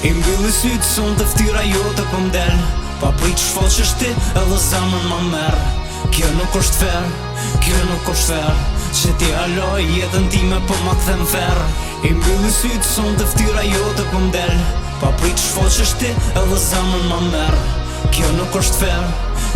I mbylli sytë son të ftyra jote po m'del Pa prit shfaqesh ti edhe zemën ma merr Kjo nuk është fair, kjo nuk është fair Që ti aloj jetën time po ma kthem ferr I mbylli sytë son të ftyra jote po m'del Pa prit shfaqesh ti edhe zemën ma merr Kjo nuk është fair,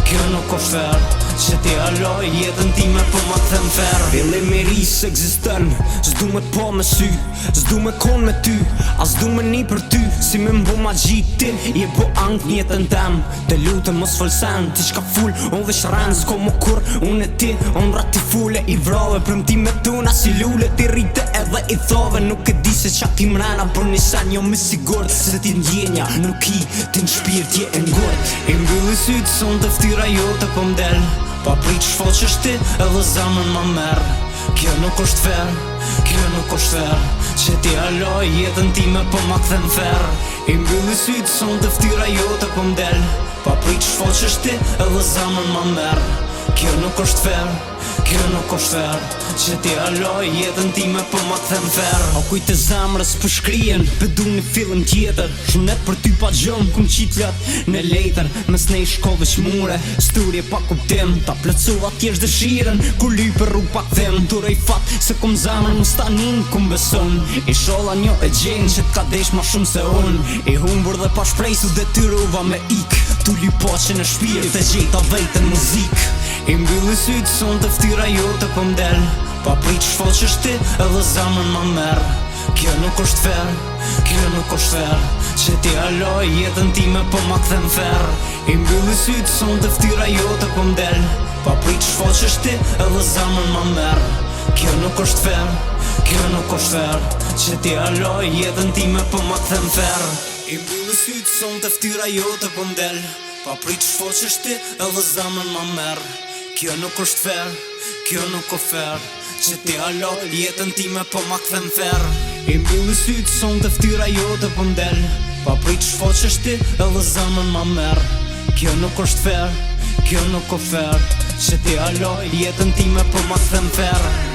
kjo nuk është fair Që ti aloj jetën time po ma kthem ferr Fillim i ri s'ekziston, s'du me t'po me sy S'du me kon me ty, as du me ni për ty Si me mbo ma gjitin, je bo ang njëtën tem Të lutem mos folsen, ti shka full On vesh ren, s'ko më kur Unë e ti, on rati fule I vrave, premtime tuna si lule Ti rrite edhe i thove Nuk e di se qa ti mrena Për një sen jo me sigurt Se ti ndjenja, nuk i, ti në shpirt je e ngurt I mbylli sytë son të ftyra jote po m'del Pa prit shfaqesh ti edhe zemën ma merr Kjo nuk është fair, kjo nuk është fair Që ti aloj jetën time po ma kthem ferr I mbylli sytë son të ftyra jote po m'del Pa prit shfaqesh ti edhe zemën ma merr Kjo nuk është fair, kjo nuk është fair Që ti aloj jetën time po ma kthem ferr O kujt e zemrës për shkrien Për du një film tjetër Shumnet për ty pa gjëm kum qitlat në letër Mes nej shkove qmure Sturje pa kuptim Ta plëcova t'jesh dëshiren Kur ly për rrug pa kthim Turej fat se kum zemrën më stanin kum beson I sholla njo e gjen që t'ka desh ma shumë se un I humbur dhe pa shprejsu dhe tyrova me ik Tu ly pache në shpirt e gjeta vejtën muzik I mbylli sytë son të ftyra jote po m'del Pa prit shfaqesh ti edhe zemën ma merr Kjo nuk është fair, kjo nuk është fair Që ti aloj jetën time po ma kthem ferr I mbylli sytë son të ftyra jote po m'del Pa prit shfaqesh ti edhe zemën ma merr Kjo nuk është fair, kjo nuk është fair Që ti aloj jetën time po ma kthem ferr I mbylli sytë son të ftyra jote po m'del Pa prit shfaqesh ti edhe zemën ma merr Kjo nuk është fair, kjo nuk është fair Që ti aloj jetën time po ma kthem ferr I mbylli sytë son të ftyra jote po m'del Pa prit shfaqesh ti edhe zemën ma merr Kjo nuk është fair, kjo nuk është fair Që ti aloj jetën time po ma kthem ferr